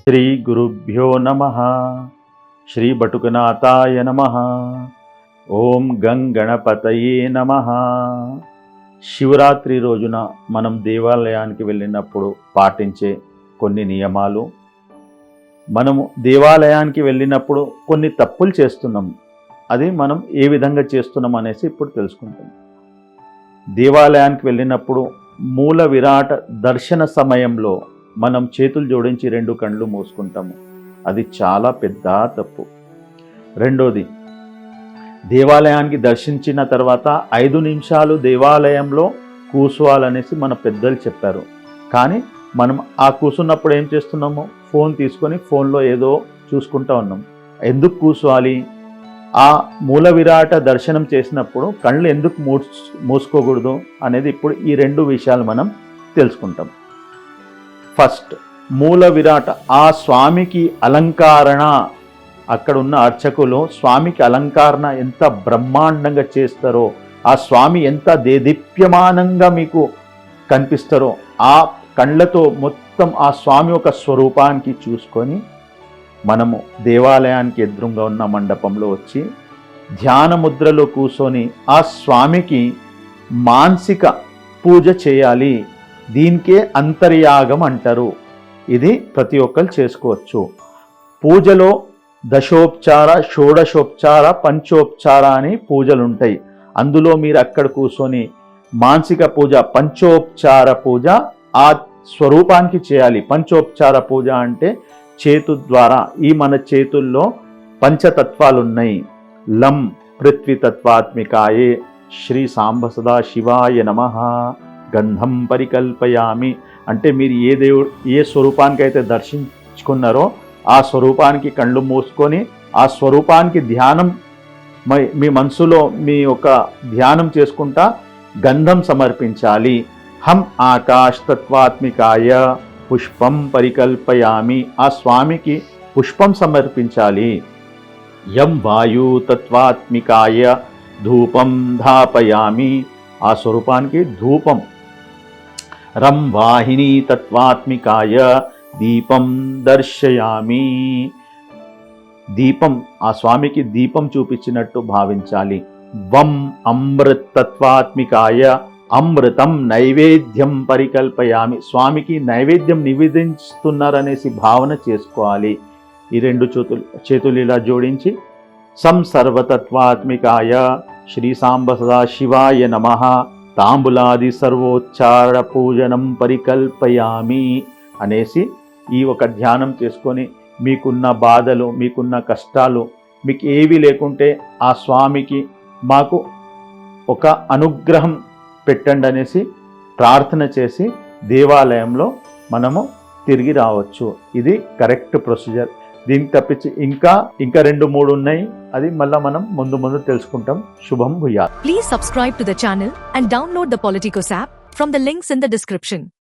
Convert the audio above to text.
శ్రీ గురుభ్యో నమః. శ్రీ బటుకనాథాయ నమః. ఓం గం గణపతయే నమః. శివరాత్రి రోజున మనం దేవాలయానికి వెళ్ళినప్పుడు పాటించే కొన్ని నియమాలు. మనము దేవాలయానికి వెళ్ళినప్పుడు కొన్ని తప్పులు చేస్తున్నాం, అది మనం ఏ విధంగా చేస్తున్నాం అనేసి ఇప్పుడు తెలుసుకుంటాం. దేవాలయానికి వెళ్ళినప్పుడు మూల విరాట దర్శన సమయంలో మనం చేతులు జోడించి 2 కళ్ళు మూసుకుంటాము, అది చాలా పెద్ద తప్పు. రెండోది, దేవాలయానికి దర్శించిన తర్వాత 5 నిమిషాలు దేవాలయంలో కూర్చోవాలనేసి మన పెద్దలు చెప్పారు. కానీ మనం ఆ కూర్చున్నప్పుడు ఏం చేస్తున్నాము, ఫోన్ తీసుకొని ఫోన్లో ఏదో చూసుకుంటూ ఉన్నాం. ఎందుకు కూర్చోవాలి? ఆ మూల విరాట దర్శనం చేసినప్పుడు కళ్ళు ఎందుకు మూసుకోకూడదు అనేది ఇప్పుడు ఈ 2 విషయాలు మనం తెలుసుకుంటాం. ఫస్ట్, మూల విరాట, ఆ స్వామికి అలంకరణ, అక్కడ ఉన్న అర్చకులు స్వామికి అలంకరణ ఎంత బ్రహ్మాండంగా చేస్తారో, ఆ స్వామి ఎంత దేదీప్యమానంగా మీకు కనిపిస్తారో, ఆ కళ్ళతో మొత్తం ఆ స్వామి ఒక స్వరూపానికి చూసుకొని మనము దేవాలయానికి ఎదురుగా ఉన్న మండపంలో వచ్చి ధ్యాన ముద్రలో కూర్చొని ఆ స్వామికి మానసిక పూజ చేయాలి. దీనికే అంతర్యాగం అంటారు. ఇది ప్రతి ఒక్కరు చేసుకోవచ్చు. పూజలో దశోపచార, షోడశోపచార, పంచోపచార అని పూజలు ఉంటాయి. అందులో మీరు అక్కడ కూర్చొని మానసిక పూజ, పంచోపచార పూజ ఆ స్వరూపానికి చేయాలి. పంచోపచార పూజ అంటే చేతు ద్వారా, ఈ మన చేతుల్లో పంచతత్వాలు ఉన్నాయి. లం పృథ్వీతత్వాత్మికాయే శ్రీ సాంబ సదా శివాయ నమః. గంధం పరికల్పయామి అంటే మీరు ఏ స్వరూపానికి అయితే దర్శించుకున్నారో ఆ స్వరూపానికి కళ్ళు మూసుకొని ఆ స్వరూపానికి ధ్యానం, మీ మనసులో మీ యొక్క ధ్యానం చేసుకుంటా గంధం సమర్పించాలి. హం ఆకాశ తత్వాత్మికాయ పుష్పం పరికల్పయామి, ఆ స్వామికి పుష్పం సమర్పించాలి. యం వాయు తత్వాత్మికాయ ధూపం ధాపయామి, ఆ స్వరూపానికి ధూపం. రం వాహిని తత్వాత్మికాయ దీపం దర్శయామి, దీపం, ఆ స్వామికి దీపం చూపించినట్టు భావించాలి. వం అమృత తత్వాత్మికాయ అమృతం నైవేద్యం పరికల్పయామి, స్వామికి నైవేద్యం నివేదిస్తున్నారనేసి భావన చేసుకోవాలి. ఈ 2 చేతులు ఇలా జోడించి సం సర్వతత్వాత్మికాయ శ్రీ సాంబ సదా శివాయ నమః తాంబులాది సర్వోచ్చార పూజనం పరికల్పయామి అనేసి ఈ ఒక ధ్యానం చేసుకొని మీకున్న బాధలు, మీకున్న కష్టాలు, మీకు ఏవి లేకుంటే ఆ స్వామికి మాకు ఒక అనుగ్రహం పెట్టండి అనేసి ప్రార్థన చేసి దేవాలయంలో మనము తిరిగి రావచ్చు. ఇది కరెక్ట్ ప్రొసీజర్. దీనికి తప్పించి ఇంకా 2-3 ఉన్నాయి, అది మళ్ళీ మనం ముందు తెలుసుకుంటాం. శుభం భూయాత్. Please subscribe to the channel and download the Politicos app from the links in the description.